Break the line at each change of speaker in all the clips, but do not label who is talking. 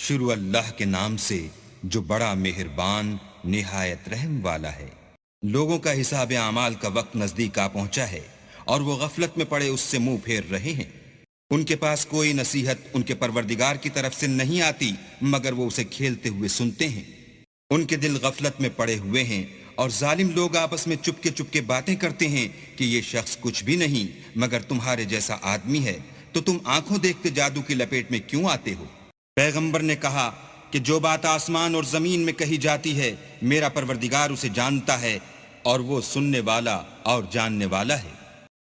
شروع اللہ کے نام سے جو بڑا مہربان نہایت رحم والا ہے۔ لوگوں کا حساب اعمال کا وقت نزدیک آ پہنچا ہے اور وہ غفلت میں پڑے اس سے منہ پھیر رہے ہیں۔ ان کے پاس کوئی نصیحت ان کے پروردگار کی طرف سے نہیں آتی مگر وہ اسے کھیلتے ہوئے سنتے ہیں۔ ان کے دل غفلت میں پڑے ہوئے ہیں اور ظالم لوگ آپس میں چپکے چپکے باتیں کرتے ہیں کہ یہ شخص کچھ بھی نہیں مگر تمہارے جیسا آدمی ہے، تو تم آنکھوں دیکھتے جادو کی لپیٹ میں کیوں آتے ہو؟ پیغمبر نے کہا کہ جو بات آسمان اور زمین میں کہی جاتی ہے میرا پروردگار اسے جانتا ہے اور وہ سننے والا اور جاننے والا ہے۔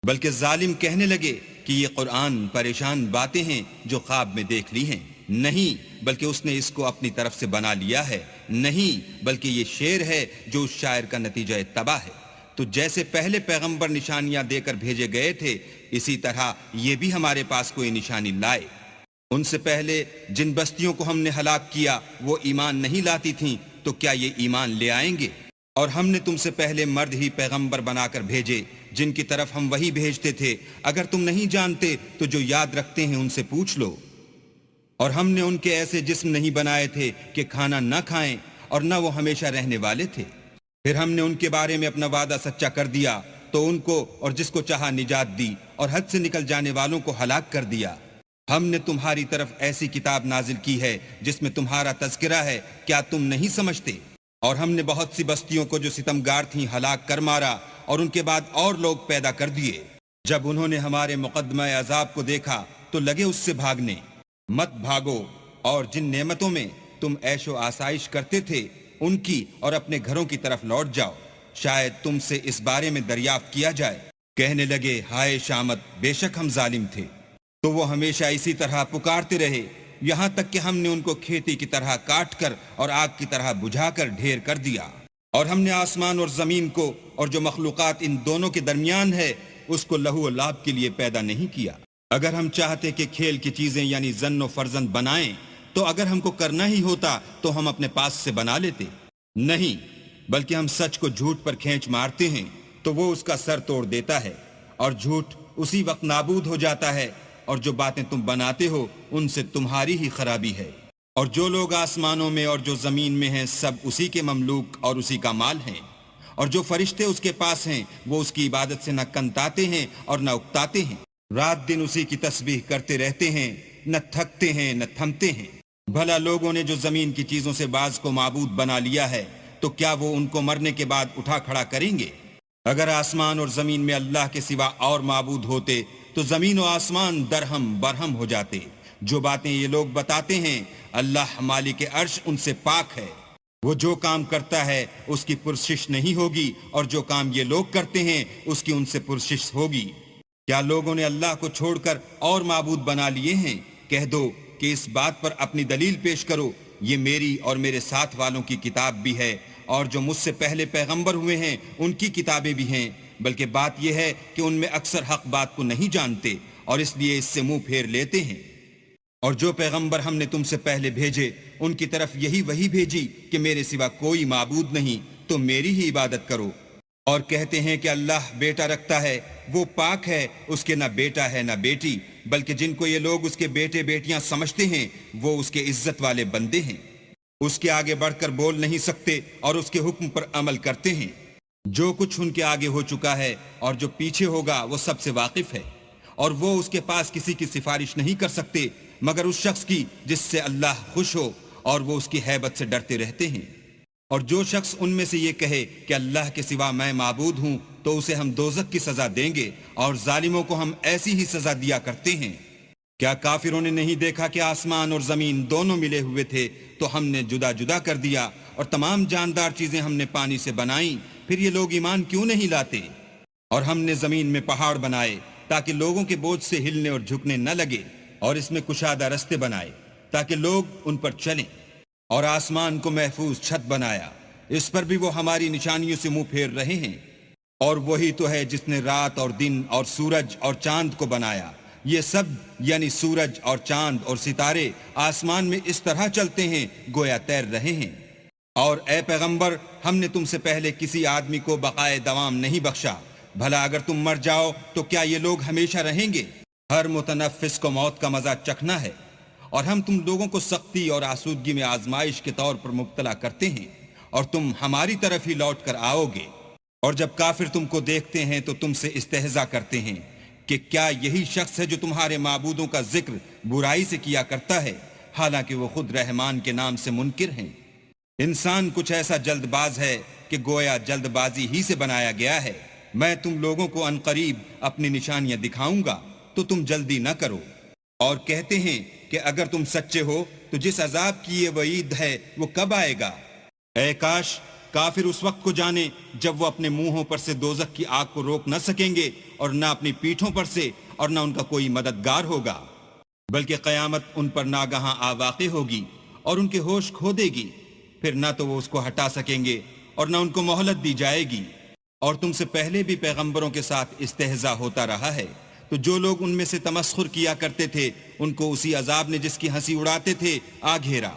بلکہ ظالم کہنے لگے کہ یہ قرآن پریشان باتیں ہیں جو خواب میں دیکھ لی ہیں، نہیں بلکہ اس نے اس کو اپنی طرف سے بنا لیا ہے، نہیں بلکہ یہ شعر ہے جو اس شاعر کا نتیجہ تباہ ہے۔ تو جیسے پہلے پیغمبر نشانیاں دے کر بھیجے گئے تھے اسی طرح یہ بھی ہمارے پاس کوئی نشانی لائے۔ ان سے پہلے جن بستیوں کو ہم نے ہلاک کیا وہ ایمان نہیں لاتی تھیں، تو کیا یہ ایمان لے آئیں گے؟ اور ہم نے تم سے پہلے مرد ہی پیغمبر بنا کر بھیجے جن کی طرف ہم وہی بھیجتے تھے۔ اگر تم نہیں جانتے تو جو یاد رکھتے ہیں ان سے پوچھ لو۔ اور ہم نے ان کے ایسے جسم نہیں بنائے تھے کہ کھانا نہ کھائیں اور نہ وہ ہمیشہ رہنے والے تھے۔ پھر ہم نے ان کے بارے میں اپنا وعدہ سچا کر دیا تو ان کو اور جس کو چاہا نجات دی اور حد سے نکل جانے والوں کو ہلاک کر دیا۔ ہم نے تمہاری طرف ایسی کتاب نازل کی ہے جس میں تمہارا تذکرہ ہے، کیا تم نہیں سمجھتے؟ اور ہم نے بہت سی بستیوں کو جو ستمگار تھیں ہلاک کر مارا اور ان کے بعد اور لوگ پیدا کر دیے۔ جب انہوں نے ہمارے مقدمہ عذاب کو دیکھا تو لگے اس سے بھاگنے۔ مت بھاگو اور جن نعمتوں میں تم عیش و آسائش کرتے تھے ان کی اور اپنے گھروں کی طرف لوٹ جاؤ، شاید تم سے اس بارے میں دریافت کیا جائے۔ کہنے لگے ہائے شامت، بے شک ہم ظالم تھے۔ تو وہ ہمیشہ اسی طرح پکارتے رہے یہاں تک کہ ہم نے ان کو کھیتی کی طرح کاٹ کر اور آگ کی طرح بجھا کر ڈھیر کر دیا۔ اور ہم نے آسمان اور زمین کو اور جو مخلوقات ان دونوں کے درمیان ہے اس کو لہو و لعب کے لیے پیدا نہیں کیا۔ اگر ہم چاہتے کہ کھیل کی چیزیں یعنی زن و فرزند بنائیں تو اگر ہم کو کرنا ہی ہوتا تو ہم اپنے پاس سے بنا لیتے، نہیں بلکہ ہم سچ کو جھوٹ پر کھینچ مارتے ہیں تو وہ اس کا سر توڑ دیتا ہے اور جھوٹ اسی وقت نابود ہو جاتا ہے، اور جو باتیں تم بناتے ہو ان سے تمہاری ہی خرابی ہے۔ اور جو لوگ آسمانوں میں اور جو زمین میں ہیں سب اسی کے مملوک اور اسی کا مال ہیں، اور جو فرشتے اس کے پاس ہیں وہ اس کی عبادت سے نہ کنتاتے ہیں اور نہ اکتاتے ہیں، رات دن اسی کی تسبیح کرتے رہتے ہیں، نہ تھکتے ہیں نہ تھمتے ہیں۔ بھلا لوگوں نے جو زمین کی چیزوں سے بعض کو معبود بنا لیا ہے تو کیا وہ ان کو مرنے کے بعد اٹھا کھڑا کریں گے؟ اگر آسمان اور زمین میں اللہ کے سوا اور معبود ہوتے تو زمین و آسمان درہم برہم ہو جاتے۔ جو باتیں یہ لوگ بتاتے ہیں اللہ مالک عرش ان سے پاک ہے، وہ جو کام کرتا ہے اس کی پرسش نہیں ہوگی اور جو کام یہ لوگ کرتے ہیں اس کی ان سے پرسش ہوگی۔ کیا لوگوں نے اللہ کو چھوڑ کر اور معبود بنا لیے ہیں؟ کہہ دو کہ اس بات پر اپنی دلیل پیش کرو، یہ میری اور میرے ساتھ والوں کی کتاب بھی ہے اور جو مجھ سے پہلے پیغمبر ہوئے ہیں ان کی کتابیں بھی ہیں، بلکہ بات یہ ہے کہ ان میں اکثر حق بات کو نہیں جانتے اور اس لیے اس سے منہ پھیر لیتے ہیں۔ اور جو پیغمبر ہم نے تم سے پہلے بھیجے ان کی طرف یہی وحی بھیجی کہ میرے سوا کوئی معبود نہیں تو میری ہی عبادت کرو۔ اور کہتے ہیں کہ اللہ بیٹا رکھتا ہے، وہ پاک ہے، اس کے نہ بیٹا ہے نہ بیٹی، بلکہ جن کو یہ لوگ اس کے بیٹے بیٹیاں سمجھتے ہیں وہ اس کے عزت والے بندے ہیں، اس کے آگے بڑھ کر بول نہیں سکتے اور اس کے حکم پر عمل کرتے ہیں۔ جو کچھ ان کے آگے ہو چکا ہے اور جو پیچھے ہوگا وہ سب سے واقف ہے، اور وہ اس کے پاس کسی کی سفارش نہیں کر سکتے مگر اس شخص کی جس سے اللہ خوش ہو، اور وہ اس کی ہیبت سے ڈرتے رہتے ہیں۔ اور جو شخص ان میں سے یہ کہے کہ اللہ کے سوا میں معبود ہوں تو اسے ہم دوزخ کی سزا دیں گے، اور ظالموں کو ہم ایسی ہی سزا دیا کرتے ہیں۔ کیا کافروں نے نہیں دیکھا کہ آسمان اور زمین دونوں ملے ہوئے تھے تو ہم نے جدا جدا کر دیا، اور تمام جاندار چیزیں ہم نے پانی سے بنائیں، پھر یہ لوگ ایمان کیوں نہیں لاتے؟ اور ہم نے زمین میں پہاڑ بنائے تاکہ لوگوں کے بوجھ سے ہلنے اور جھکنے نہ لگے، اور اس میں کشادہ رستے بنائے تاکہ لوگ ان پر چلیں، اور آسمان کو محفوظ چھت بنایا، اس پر بھی وہ ہماری نشانیوں سے منہ پھیر رہے ہیں۔ اور وہی تو ہے جس نے رات اور دن اور سورج اور چاند کو بنایا، یہ سب یعنی سورج اور چاند اور ستارے آسمان میں اس طرح چلتے ہیں گویا تیر رہے ہیں۔ اور اے پیغمبر ہم نے تم سے پہلے کسی آدمی کو بقائے دوام نہیں بخشا، بھلا اگر تم مر جاؤ تو کیا یہ لوگ ہمیشہ رہیں گے؟ ہر متنفس کو موت کا مزہ چکھنا ہے، اور ہم تم لوگوں کو سختی اور آسودگی میں آزمائش کے طور پر مبتلا کرتے ہیں اور تم ہماری طرف ہی لوٹ کر آؤ گے۔ اور جب کافر تم کو دیکھتے ہیں تو تم سے استہزاء کرتے ہیں کہ کیا یہی شخص ہے جو تمہارے معبودوں کا ذکر برائی سے کیا کرتا ہے، حالانکہ وہ خود رحمان کے نام سے منکر ہیں۔ انسان کچھ ایسا جلد باز ہے کہ گویا جلد بازی ہی سے بنایا گیا ہے۔ میں تم لوگوں کو عنقریب اپنی نشانیاں دکھاؤں گا تو تم جلدی نہ کرو۔ اور کہتے ہیں کہ اگر تم سچے ہو تو جس عذاب کی یہ وعید ہے وہ کب آئے گا؟ اے کاش کافر اس وقت کو جانے جب وہ اپنے منہوں پر سے دوزخ کی آگ کو روک نہ سکیں گے اور نہ اپنی پیٹھوں پر سے اور نہ ان کا کوئی مددگار ہوگا، بلکہ قیامت ان پر ناگہاں آ واقع ہوگی اور ان کے ہوش کھو دے گی، پھر نہ تو وہ اس کو ہٹا سکیں گے اور نہ ان کو مہلت دی جائے گی۔ اور تم سے پہلے بھی پیغمبروں کے ساتھ استہزاء ہوتا رہا ہے، تو جو لوگ ان میں سے تمسخر کیا کرتے تھے ان کو اسی عذاب نے جس کی ہنسی اڑاتے تھے آ گھیرا۔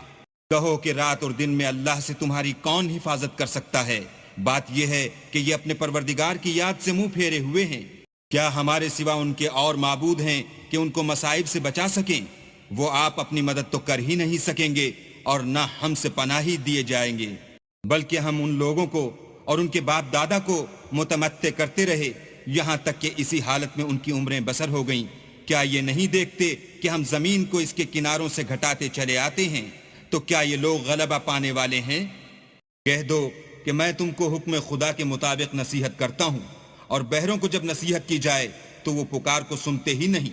کہو کہ رات اور دن میں اللہ سے تمہاری کون حفاظت کر سکتا ہے؟ بات یہ ہے کہ یہ اپنے پروردگار کی یاد سے منہ پھیرے ہوئے ہیں۔ کیا ہمارے سوا ان کے اور معبود ہیں کہ ان کو مصائب سے بچا سکیں؟ وہ آپ اپنی مدد تو کر ہی نہیں سکیں گے اور نہ ہم سے پناہی دیے جائیں گے، بلکہ ہم ان لوگوں کو اور ان کے باپ دادا کو متمتع کرتے رہے یہاں تک کہ اسی حالت میں ان کی عمریں بسر ہو گئیں۔ کیا یہ نہیں دیکھتے کہ ہم زمین کو اس کے کناروں سے گھٹاتے چلے آتے ہیں؟ تو کیا یہ لوگ غلبہ پانے والے ہیں؟ کہہ دو کہ میں تم کو حکم خدا کے مطابق نصیحت کرتا ہوں، اور بہروں کو جب نصیحت کی جائے تو وہ پکار کو سنتے ہی نہیں،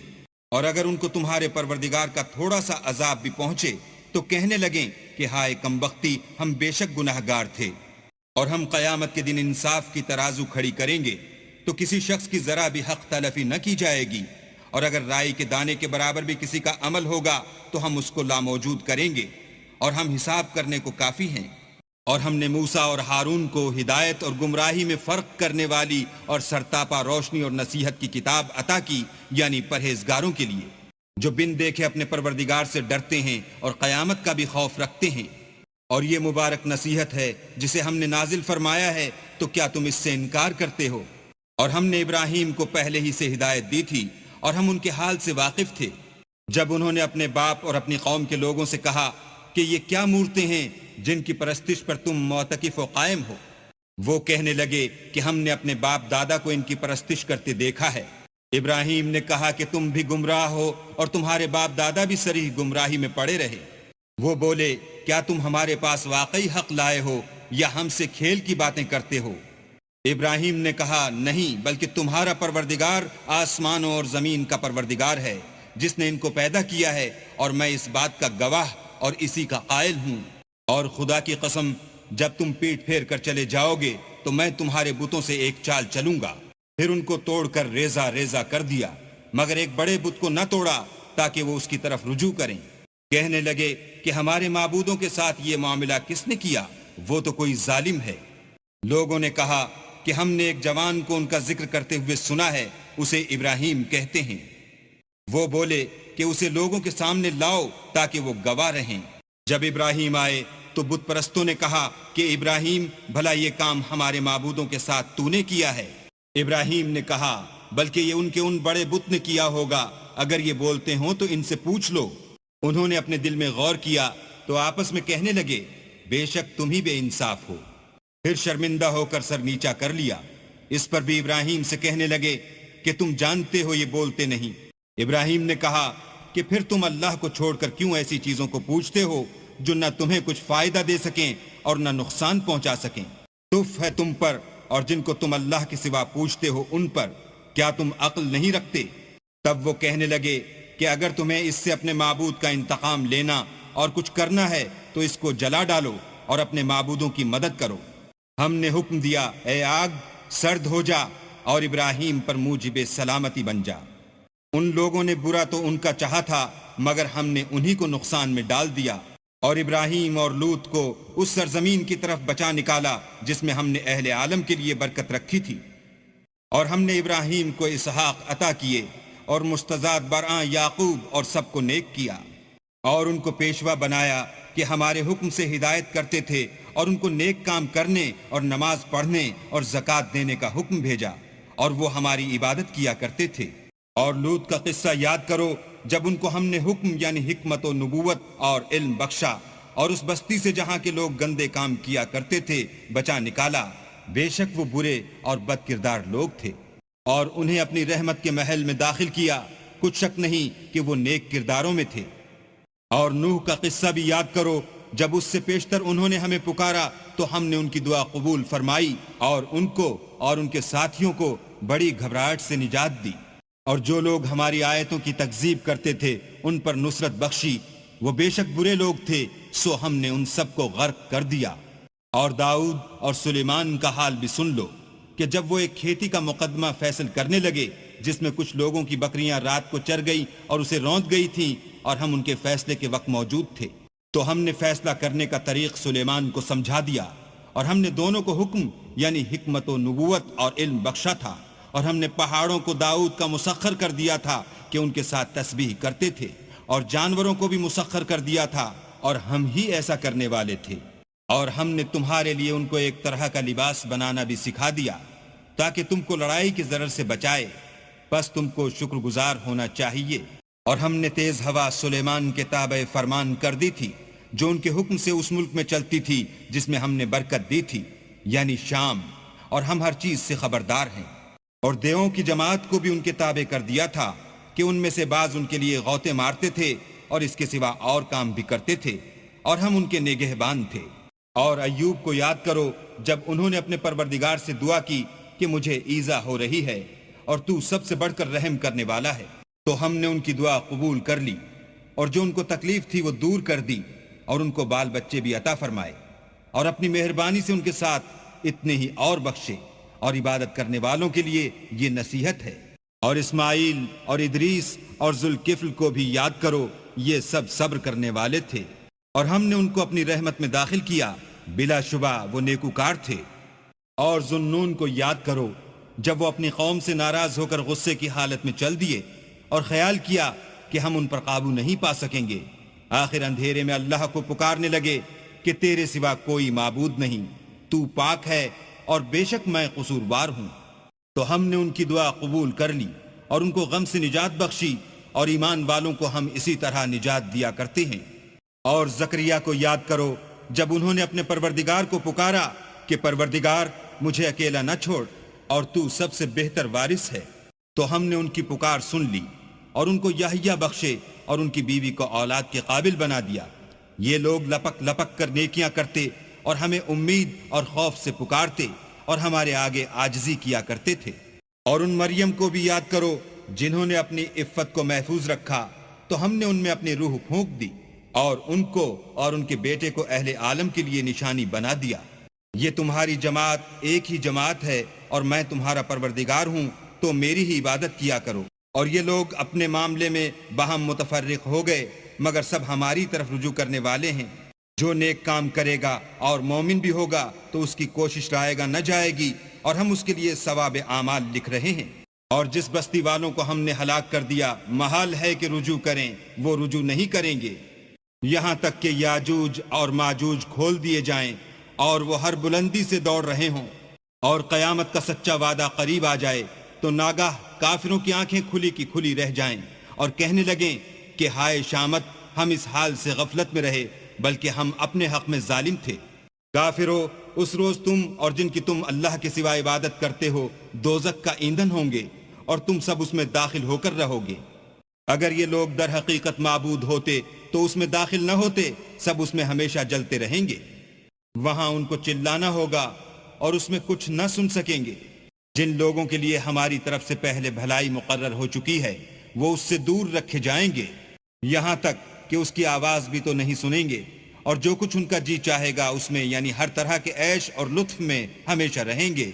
اور اگر ان کو تمہارے پروردگار کا تھوڑا سا عذاب بھی پہنچے تو کہنے لگیں کہ ہائے کمبختی، ہم بے شک گناہگار تھے۔ اور ہم قیامت کے دن انصاف کی ترازو کھڑی کریں گے تو کسی شخص کی ذرا بھی حق تلفی نہ کی جائے گی، اور اگر رائی کے دانے کے برابر بھی کسی کا عمل ہوگا تو ہم اس کو لاموجود کریں گے، اور ہم حساب کرنے کو کافی ہیں۔ اور ہم نے موسیٰ اور ہارون کو ہدایت اور گمراہی میں فرق کرنے والی اور سرتاپا روشنی اور نصیحت کی کتاب عطا کی، یعنی پرہیزگاروں کے لیے جو بن دیکھے اپنے پروردگار سے ڈرتے ہیں اور قیامت کا بھی خوف رکھتے ہیں۔ اور یہ مبارک نصیحت ہے جسے ہم نے نازل فرمایا ہے، تو کیا تم اس سے انکار کرتے ہو؟ اور ہم نے ابراہیم کو پہلے ہی سے ہدایت دی تھی اور ہم ان کے حال سے واقف تھے، جب انہوں نے اپنے باپ اور اپنی قوم کے لوگوں سے کہا کہ یہ کیا مورتیں ہیں جن کی پرستش پر تم معتکف و قائم ہو؟ وہ کہنے لگے کہ ہم نے اپنے باپ دادا کو ان کی پرستش کرتے دیکھا ہے۔ ابراہیم نے کہا کہ تم بھی گمراہ ہو اور تمہارے باپ دادا بھی صریح گمراہی میں پڑے رہے۔ وہ بولے کیا تم ہمارے پاس واقعی حق لائے ہو یا ہم سے کھیل کی باتیں کرتے ہو؟ ابراہیم نے کہا نہیں، بلکہ تمہارا پروردگار آسمانوں اور زمین کا پروردگار ہے جس نے ان کو پیدا کیا ہے، اور میں اس بات کا گواہ اور اسی کا قائل ہوں۔ اور خدا کی قسم جب تم پیٹ پھیر کر چلے جاؤ گے تو میں تمہارے بتوں سے ایک چال چلوں گا۔ پھر ان کو توڑ کر ریزہ ریزہ کر دیا، مگر ایک بڑے بت کو نہ توڑا تاکہ وہ اس کی طرف رجوع کریں۔ کہنے لگے کہ ہمارے معبودوں کے ساتھ یہ معاملہ کس نے کیا؟ وہ تو کوئی ظالم ہے۔ لوگوں نے کہا کہ ہم نے ایک جوان کو ان کا ذکر کرتے ہوئے سنا ہے، اسے ابراہیم کہتے ہیں۔ وہ بولے کہ اسے لوگوں کے سامنے لاؤ تاکہ وہ گواہ رہیں۔ جب ابراہیم آئے تو بت پرستوں نے کہا کہ ابراہیم بھلا یہ کام ہمارے معبودوں کے ساتھ تو نے کیا ہے؟ ابراہیم نے کہا بلکہ یہ ان کے ان بڑے بت نے کیا ہوگا، اگر یہ بولتے ہوں تو ان سے پوچھ لو۔ انہوں نے اپنے دل میں غور کیا تو آپس میں کہنے لگے بے شک تم ہی بے انصاف ہو۔ پھر شرمندہ ہو کر سر نیچا کر لیا۔ اس پر بھی ابراہیم سے کہنے لگے کہ تم جانتے ہو یہ بولتے نہیں۔ ابراہیم نے کہا کہ پھر تم اللہ کو چھوڑ کر کیوں ایسی چیزوں کو پوچھتے ہو جو نہ تمہیں کچھ فائدہ دے سکیں اور نہ نقصان پہنچا سکیں؟ تف ہے تم پر اور جن کو تم اللہ کے سوا پوچھتے ہو ان پر، کیا تم عقل نہیں رکھتے؟ تب وہ کہنے لگے کہ اگر تمہیں اس سے اپنے معبود کا انتقام لینا اور کچھ کرنا ہے تو اس کو جلا ڈالو اور اپنے معبودوں کی مدد کرو۔ ہم نے حکم دیا اے آگ سرد ہو جا اور ابراہیم پر موجب سلامتی بن جا۔ ان لوگوں نے برا تو ان کا چاہا تھا مگر ہم نے انہی کو نقصان میں ڈال دیا، اور ابراہیم اور لوط کو اس سرزمین کی طرف بچا نکالا جس میں ہم نے اہل عالم کے لیے برکت رکھی تھی۔ اور ہم نے ابراہیم کو اسحاق عطا کیے اور مستضاد برآں یعقوب اور سب کو نیک کیا، اور ان کو پیشوا بنایا کہ ہمارے حکم سے ہدایت کرتے تھے، اور ان کو نیک کام کرنے اور نماز پڑھنے اور زکوٰۃ دینے کا حکم بھیجا، اور وہ ہماری عبادت کیا کرتے تھے۔ اور لوط کا قصہ یاد کرو جب ان کو ہم نے حکم یعنی حکمت و نبوت اور علم بخشا اور اس بستی سے جہاں کے لوگ گندے کام کیا کرتے تھے بچا نکالا، بے شک وہ برے اور بد کردار لوگ تھے، اور انہیں اپنی رحمت کے محل میں داخل کیا، کچھ شک نہیں کہ وہ نیک کرداروں میں تھے۔ اور نوح کا قصہ بھی یاد کرو، جب اس سے پیشتر انہوں نے ہمیں پکارا تو ہم نے ان کی دعا قبول فرمائی اور ان کو اور ان کے ساتھیوں کو بڑی گھبراہٹ سے نجات دی، اور جو لوگ ہماری آیتوں کی تکذیب کرتے تھے ان پر نصرت بخشی، وہ بے شک برے لوگ تھے، سو ہم نے ان سب کو غرق کر دیا۔ اور داؤد اور سلیمان کا حال بھی سن لو کہ جب وہ ایک کھیتی کا مقدمہ فیصل کرنے لگے جس میں کچھ لوگوں کی بکریاں رات کو چر گئی اور اسے روند گئی تھیں، اور ہم ان کے فیصلے کے وقت موجود تھے، تو ہم نے فیصلہ کرنے کا طریق سلیمان کو سمجھا دیا، اور ہم نے دونوں کو حکم یعنی حکمت و نبوت اور علم بخشا تھا، اور ہم نے پہاڑوں کو داؤد کا مسخر کر دیا تھا کہ ان کے ساتھ تسبیح کرتے تھے، اور جانوروں کو بھی مسخر کر دیا تھا، اور ہم ہی ایسا کرنے والے تھے۔ اور ہم نے تمہارے لیے ان کو ایک طرح کا لباس بنانا بھی سکھا دیا تاکہ تم کو لڑائی کے ضرر سے بچائے، بس تم کو شکر گزار ہونا چاہیے۔ اور ہم نے تیز ہوا سلیمان کے تابع فرمان کر دی تھی جو ان کے حکم سے اس ملک میں چلتی تھی جس میں ہم نے برکت دی تھی، یعنی شام، اور ہم ہر چیز سے خبردار ہیں۔ اور دیووں کی جماعت کو بھی ان کے تابع کر دیا تھا کہ ان میں سے بعض ان کے لیے غوطے مارتے تھے اور اس کے سوا اور کام بھی کرتے تھے، اور ہم ان کے نگہبان تھے۔ اور ایوب کو یاد کرو جب انہوں نے اپنے پروردگار سے دعا کی کہ مجھے ایذا ہو رہی ہے اور تو سب سے بڑھ کر رحم کرنے والا ہے، تو ہم نے ان کی دعا قبول کر لی، اور جو ان کو تکلیف تھی وہ دور کر دی، اور ان کو بال بچے بھی عطا فرمائے، اور اپنی مہربانی سے ان کے ساتھ اتنے ہی اور بخشے، اور عبادت کرنے والوں کے لیے یہ نصیحت ہے۔ اور اسماعیل اور ادریس اور ذوالکفل کو بھی یاد کرو، یہ سب صبر کرنے والے تھے، اور ہم نے ان کو اپنی رحمت میں داخل کیا، بلا شبہ وہ نیکوکار تھے۔ اور ذوالنون کو یاد کرو جب وہ اپنی قوم سے ناراض ہو کر غصے کی حالت میں چل دیے اور خیال کیا کہ ہم ان پر قابو نہیں پا سکیں گے، آخر اندھیرے میں اللہ کو پکارنے لگے کہ تیرے سوا کوئی معبود نہیں، تو پاک ہے اور بے شک میں قصوروار ہوں۔ تو ہم نے ان کی دعا قبول کر لی اور ان کو غم سے نجات بخشی، اور ایمان والوں کو ہم اسی طرح نجات دیا کرتے ہیں۔ اور زکریا کو یاد کرو جب انہوں نے اپنے پروردگار کو پکارا کہ پروردگار مجھے اکیلا نہ چھوڑ اور تو سب سے بہتر وارث ہے، تو ہم نے ان کی پکار سن لی اور ان کو یحییٰ بخشے اور ان کی بیوی کو اولاد کے قابل بنا دیا۔ یہ لوگ لپک لپک کر نیکیاں کرتے اور ہمیں امید اور خوف سے پکارتے اور ہمارے آگے عاجزی کیا کرتے تھے۔ اور ان مریم کو بھی یاد کرو جنہوں نے اپنی عفت کو محفوظ رکھا، تو ہم نے ان میں اپنی روح پھونک دی اور ان کو اور ان کے بیٹے کو اہل عالم کے لیے نشانی بنا دیا۔ یہ تمہاری جماعت ایک ہی جماعت ہے اور میں تمہارا پروردگار ہوں، تو میری ہی عبادت کیا کرو۔ اور یہ لوگ اپنے معاملے میں باہم متفرق ہو گئے، مگر سب ہماری طرف رجوع کرنے والے ہیں۔ جو نیک کام کرے گا اور مومن بھی ہوگا تو اس کی کوشش رائے گا نہ جائے گی، اور ہم اس کے لیے ثواب اعمال لکھ رہے ہیں۔ اور جس بستی والوں کو ہم نے ہلاک کر دیا، محال ہے کہ رجوع کریں، وہ رجوع نہیں کریں گے، یہاں تک کہ یاجوج اور ماجوج کھول دیے جائیں اور وہ ہر بلندی سے دوڑ رہے ہوں، اور قیامت کا سچا وعدہ قریب آ جائے تو ناگاہ کافروں کی آنکھیں کھلی کی کھلی رہ جائیں اور کہنے لگیں کہ ہائے شامت، ہم اس حال سے غفلت میں رہے بلکہ ہم اپنے حق میں ظالم تھے۔ کافرو، اس روز تم اور جن کی تم اللہ کے سوا عبادت کرتے ہو دوزخ کا ایندھن ہوں گے، اور تم سب اس میں داخل ہو کر رہو گے۔ اگر یہ لوگ در حقیقت معبود ہوتے تو اس میں داخل نہ ہوتے، سب اس میں ہمیشہ جلتے رہیں گے۔ وہاں ان کو چلانا ہوگا اور اس میں کچھ نہ سن سکیں گے۔ جن لوگوں کے لیے ہماری طرف سے پہلے بھلائی مقرر ہو چکی ہے وہ اس سے دور رکھے جائیں گے، یہاں تک کہ اس کی آواز بھی تو نہیں سنیں گے، اور جو کچھ ان کا جی چاہے گا اس میں یعنی ہر طرح کے عیش اور لطف میں ہمیشہ رہیں گے۔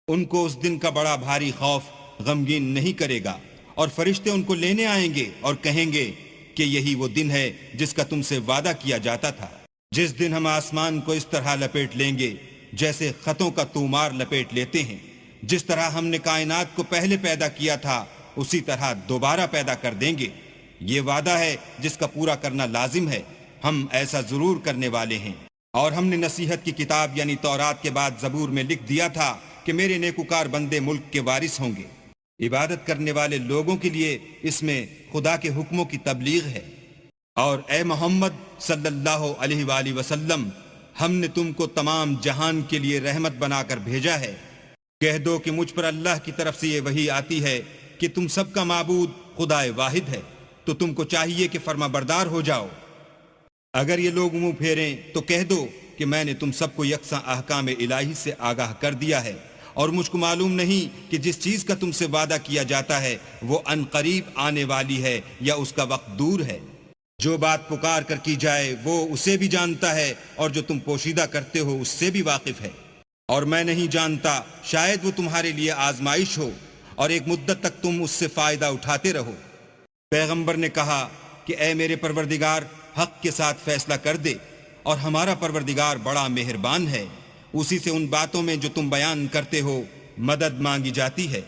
ان کو اس دن کا بڑا بھاری خوف غمگین نہیں کرے گا، اور فرشتے ان کو لینے آئیں گے اور کہیں گے کہ یہی وہ دن ہے جس کا تم سے وعدہ کیا جاتا تھا، جس دن ہم آسمان کو اس طرح لپیٹ لیں گے جیسے خطوں کا تومار لپیٹ لیتے ہیں۔ جس طرح ہم نے کائنات کو پہلے پیدا کیا تھا اسی طرح دوبارہ پیدا کر دیں گے۔ یہ وعدہ ہے جس کا پورا کرنا لازم ہے، ہم ایسا ضرور کرنے والے ہیں۔ اور ہم نے نصیحت کی کتاب یعنی تورات کے بعد زبور میں لکھ دیا تھا کہ میرے نیکوکار بندے ملک کے وارث ہوں گے۔ عبادت کرنے والے لوگوں کے لیے اس میں خدا کے حکموں کی تبلیغ ہے۔ اور اے محمد صلی اللہ علیہ وآلہ وسلم، ہم نے تم کو تمام جہان کے لیے رحمت بنا کر بھیجا ہے۔ کہہ دو کہ مجھ پر اللہ کی طرف سے یہ وحی آتی ہے کہ تم سب کا معبود خدا واحد ہے، تو تم کو چاہیے کہ فرما بردار ہو جاؤ۔ اگر یہ لوگ منہ پھیریں تو کہہ دو کہ میں نے تم سب کو یکساں احکام الہی سے آگاہ کر دیا ہے، اور مجھ کو معلوم نہیں کہ جس چیز کا تم سے وعدہ کیا جاتا ہے وہ ان قریب آنے والی ہے یا اس کا وقت دور ہے۔ جو بات پکار کر کی جائے وہ اسے بھی جانتا ہے، اور جو تم پوشیدہ کرتے ہو اس سے بھی واقف ہے۔ اور میں نہیں جانتا، شاید وہ تمہارے لیے آزمائش ہو، اور ایک مدت تک تم اس سے فائدہ اٹھاتے رہو۔ پیغمبر نے کہا کہ اے میرے پروردگار، حق کے ساتھ فیصلہ کر دے، اور ہمارا پروردگار بڑا مہربان ہے، اسی سے ان باتوں میں جو تم بیان کرتے ہو مدد مانگی جاتی ہے۔